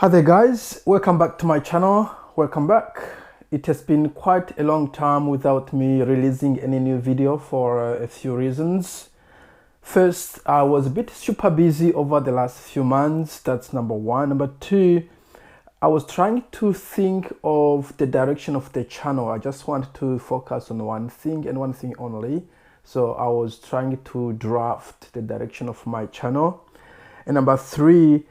Hi there guys, welcome back to my channel. Welcome back. It has been quite a long time without me releasing any new video for a few reasons. First, I was a bit super busy over the last few months. That's number one. Number two, I was trying to think of the direction of the channel. I just wanted to focus on one thing and one thing only. So I was trying to draft the direction of my channel. And number three,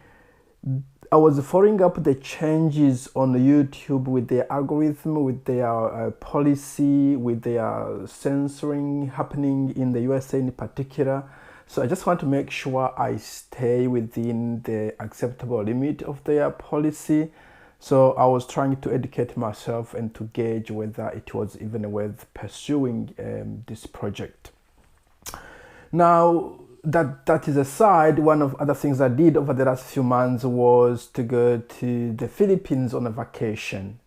I was following up the changes on YouTube with their algorithm, with their policy, with their censoring happening in the USA in particular. So I just want to make sure I stay within the acceptable limit of their policy. So I was trying to educate myself and to gauge whether it was even worth pursuing this project. Now, that is aside, one of other things I did over the last few months was to go to the Philippines on a vacation.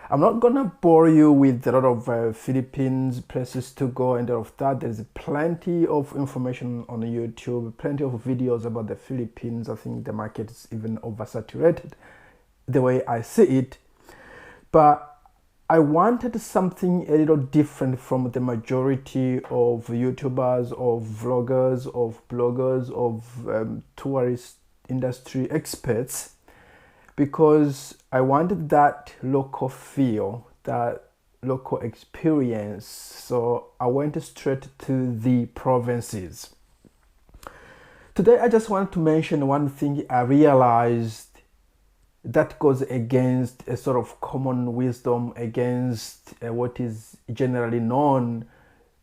I'm not gonna bore you with a lot of Philippines places to go and all of that. There's plenty of information on YouTube, plenty of videos about the Philippines. I think the market is even oversaturated the way I see it. But I wanted something a little different from the majority of YouTubers, of vloggers, of bloggers, of tourist industry experts, because I wanted that local feel, that local experience. So I went straight to the provinces. Today I just want to mention one thing I realized that goes against a sort of common wisdom, against what is generally known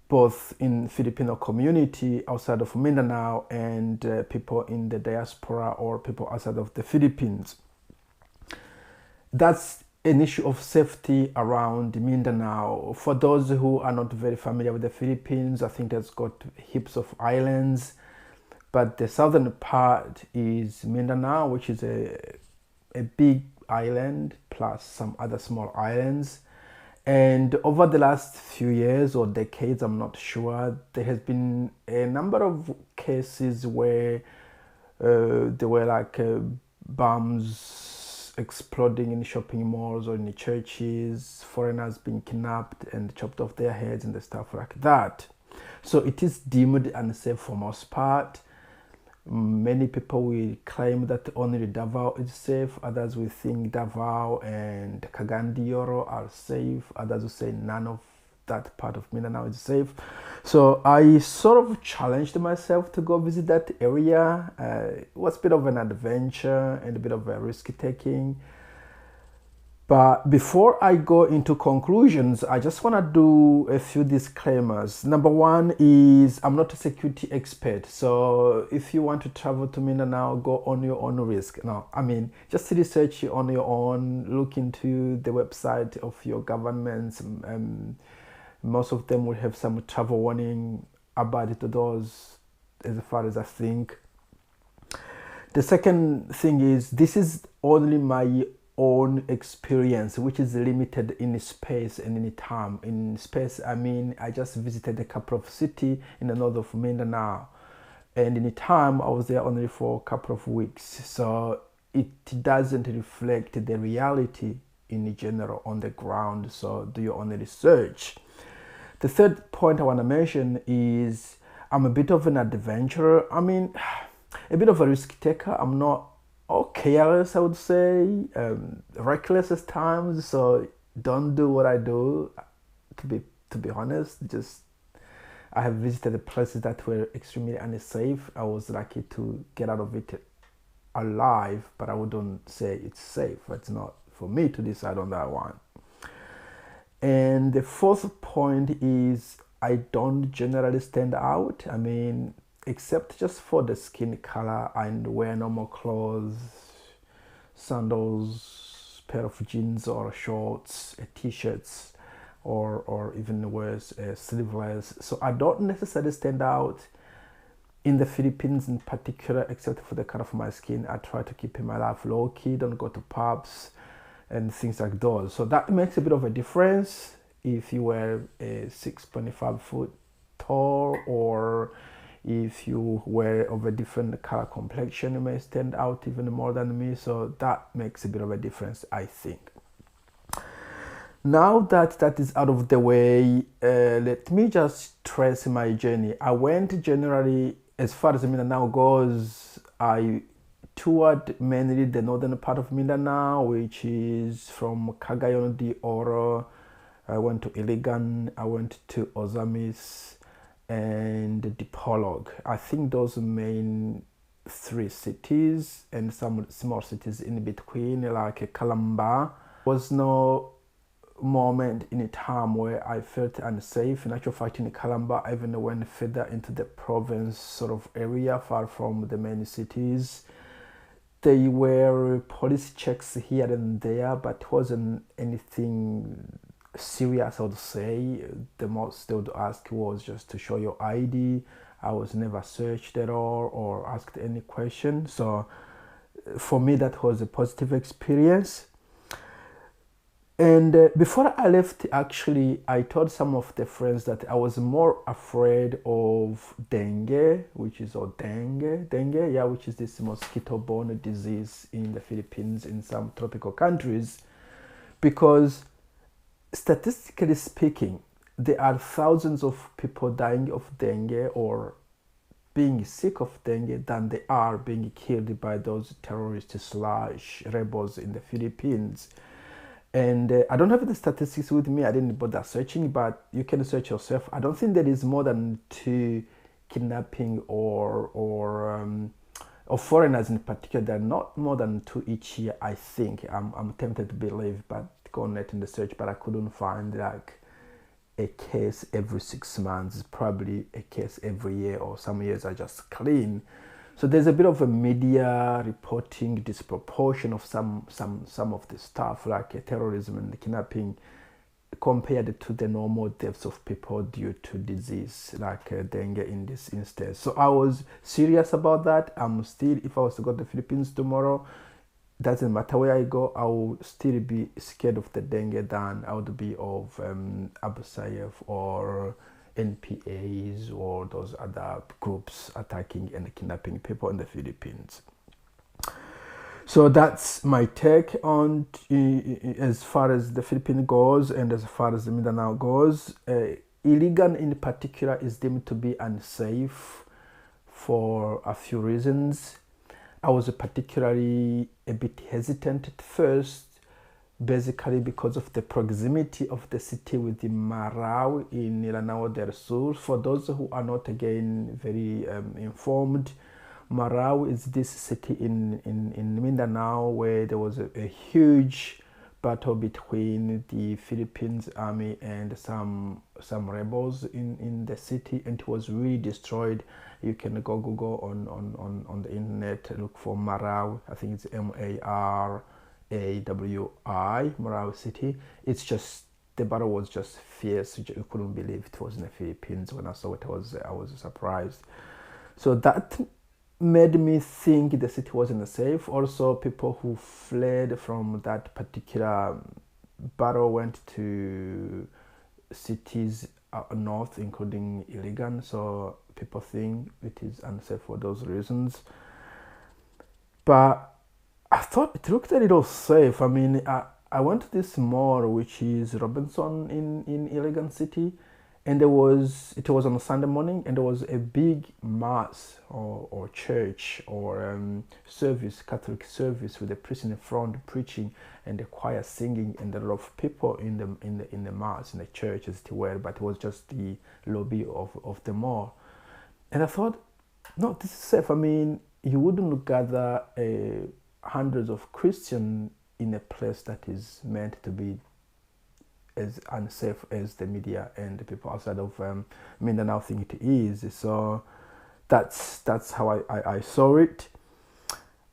both in Filipino community outside of Mindanao and people in the diaspora or people outside of the Philippines. That's an issue of safety around Mindanao. For those who are not very familiar with the Philippines, I think that's got heaps of islands, but the southern part is Mindanao, which is a big island plus some other small islands. And over the last few years or decades, I'm not sure, there has been a number of cases where there were like bombs exploding in shopping malls or in the churches, foreigners being kidnapped and chopped off their heads and the stuff like that. So it is deemed unsafe for most part. Many people will claim that only Davao is safe. Others will think Davao and Cagayan are safe. Others will say none of that part of Mindanao is safe. So I sort of challenged myself to go visit that area. It was a bit of an adventure and a bit of a risk taking. But before I go into conclusions, I just want to do a few disclaimers. Number one is I'm not a security expert. So if you want to travel to Mindanao, go on your own risk. No, I mean, just research on your own, look into the website of your governments. Most of them will have some travel warning about to those as far as I think. The second thing is this is only my own experience, which is limited in space and in time. In space, I mean, I just visited a couple of cities in the north of Mindanao, and in time, I was there only for a couple of weeks. So it doesn't reflect the reality in general on the ground. So do your own research. The third point I want to mention is I'm a bit of an adventurer. I mean, a bit of a risk taker. I'm not careless, I would say, reckless at times. So don't do what I do. To be honest, just I have visited places that were extremely unsafe. I was lucky to get out of it alive, but I wouldn't say it's safe. It's not for me to decide on that one. And the fourth point is I don't generally stand out. I mean, except just for the skin color, I wear normal clothes, sandals, pair of jeans or shorts, t-shirts, or even worse, sleeveless. So I don't necessarily stand out in the Philippines in particular, except for the color of my skin. I try to keep my life low key, don't go to pubs and things like those. So that makes a bit of a difference if you were a 6.5 foot tall, or If you were of a different color complexion, you may stand out even more than me. So that makes a bit of a difference, I think. Now that that is out of the way, let me just trace my journey. I went generally, as far as Mindanao goes, I toured mainly the northern part of Mindanao, which is from Cagayan de Oro. I went to Iligan, I went to Ozamis and Dipolog. I think those main three cities and some small cities in between, like Kalamba. Was no moment in a time where I felt unsafe. In actual fact, in Kalamba, I even went further into the province sort of area, far from the main cities. There were police checks here and there, but it wasn't anything serious, I would say. The most they would ask was just to show your ID. I was never searched at all or asked any question. So for me, that was a positive experience. And before I left, actually, I told some of the friends that I was more afraid of dengue, which is which is this mosquito-borne disease in the Philippines, in some tropical countries, because statistically speaking, there are thousands of people dying of dengue or being sick of dengue than they are being killed by those terrorists / rebels in the Philippines. And I don't have the statistics with me. I didn't bother searching, but you can search yourself. I don't think there is more than 2 kidnapping or foreigners in particular. There are not more than 2 each year, I think. I'm tempted to believe, but go on net in the search, but I couldn't find like a case every 6 months. It's probably a case every year, or some years are just clean. So there's a bit of a media reporting disproportion of some of the stuff, like terrorism and kidnapping, compared to the normal deaths of people due to disease, like dengue in this instance. So I was serious about that. I'm still, if I was to go to the Philippines tomorrow, doesn't matter where I go, I will still be scared of the dengue than I would be of Abu Sayyaf or NPAs or those other groups attacking and kidnapping people in the Philippines. So that's my take on as far as the Philippines goes and as far as the Mindanao goes. Iligan in particular is deemed to be unsafe for a few reasons. I was particularly a bit hesitant at first, basically because of the proximity of the city with the Marau in Mindanao del Sur. For those who are not again very informed, Marau is this city in Mindanao where there was a huge battle between the Philippines army and some rebels in the city, and it was really destroyed. You can go Google on the internet, look for Marau. I think it's Marawi, Marawi city. It's just, the battle was just fierce. You couldn't believe it was in the Philippines. When I saw it, I was surprised. So that made me think the city wasn't safe. Also, people who fled from that particular battle went to cities north, including Iligan. So people think it is unsafe for those reasons. But I thought it looked a little safe. I mean, I went to this mall, which is Robinson in Iligan City, and it was on a Sunday morning, and there was a big mass or church or service, Catholic service, with the priest in the front preaching and the choir singing, and a lot of people in the mass in the church as it were, but it was just the lobby of the mall. And I thought, no, this is safe. I mean, you wouldn't gather hundreds of Christians in a place that is meant to be as unsafe as the media and the people outside of Mindanao think it is. So that's how I saw it.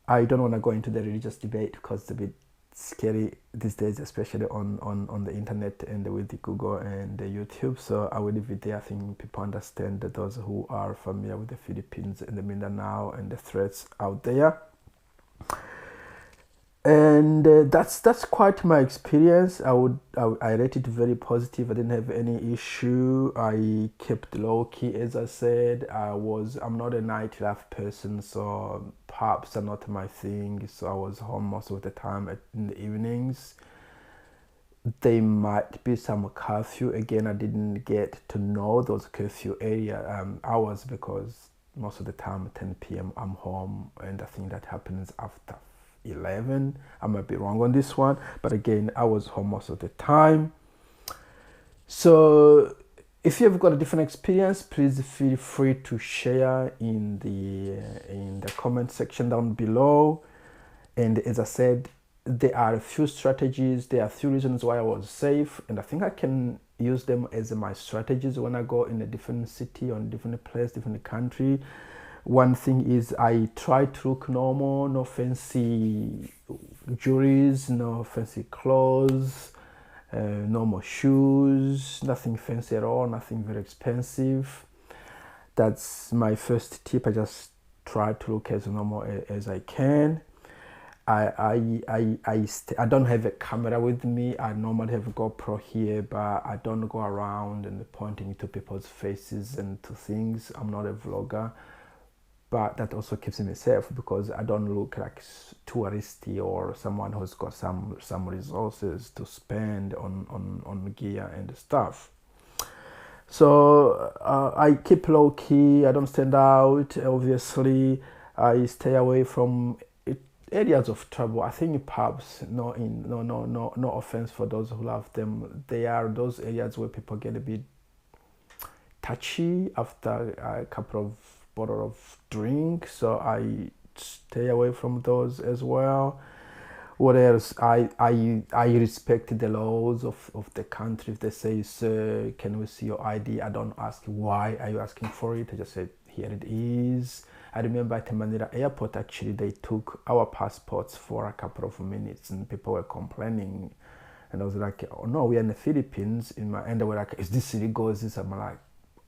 I don't want to go into the religious debate because it's a bit scary these days, especially on the internet and with the Google and the YouTube. So I will leave it there. I think people understand that those who are familiar with the Philippines and the Mindanao and the threats out there. And that's quite my experience. I rate it very positive. I didn't have any issue. I kept low key, as I said. I'm not a nightlife person, so pubs are not my thing. So I was home most of the time in the evenings. There might be some curfew. Again, I didn't get to know those curfew area hours, because most of the time at 10 p.m. I'm home, and I think that happens after 11. I might be wrong on this one, but again, I was home most of the time. So if you've got a different experience, please feel free to share in the comment section down below. And as I said, there are a few strategies, there are a few reasons why I was safe, and I think I can use them as my strategies when I go in a different city, or a different place, different country. One thing is I try to look normal, no fancy jewelries, no fancy clothes, normal shoes, nothing fancy at all, nothing very expensive. That's my first tip. I just try to look as normal as I can. I don't have a camera with me. I normally have a GoPro here, but I don't go around and pointing to people's faces and to things. I'm not a vlogger, but that also keeps me safe, because I don't look like touristy or someone who's got some resources to spend on gear and stuff. So I keep low key. I don't stand out. Obviously, I stay away from areas of trouble. I think pubs, no offense for those who love them, they are those areas where people get a bit touchy after a couple of bottle of drink. So I stay away from those as well. What else? I respect the laws of the country. If they say, "Sir, can we see your ID?" I don't ask why are you asking for it. I just say, "Here it is." I remember at the Manila airport, actually, they took our passports for a couple of minutes, and people were complaining. And I was like, "Oh no, we are in the Philippines." And they were like, "Is this illegal? Is this?" I'm like,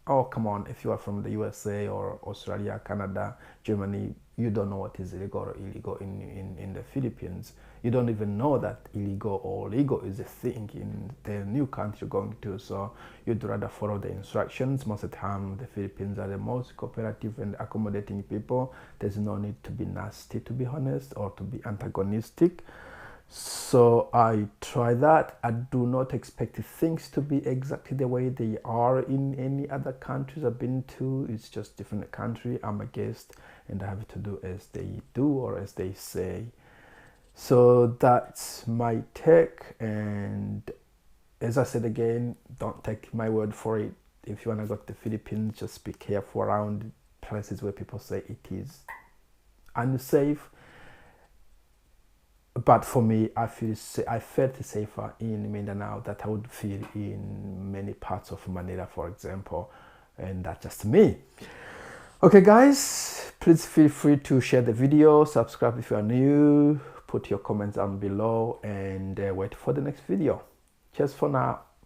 "Oh, come on. If you are from the USA or Australia, Canada, Germany, you don't know what is illegal or illegal in the Philippines. You don't even know that illegal or legal is a thing in the new country you're going to. So you'd rather follow the instructions." Most of the time, the Philippines are the most cooperative and accommodating people. There's no need to be nasty, to be honest, or to be antagonistic. So I try that. I do not expect things to be exactly the way they are in any other countries I've been to. It's just different country. I'm a guest, and I have to do as they do or as they say. So that's my take. And as I said again, don't take my word for it. If you want to go to the Philippines, just be careful around places where people say it is unsafe. But for me, I felt safer in Mindanao that I would feel in many parts of Manila, for example. And that's just me. Okay, guys, please feel free to share the video, subscribe if you are new, put your comments down below, and wait for the next video. Cheers for now.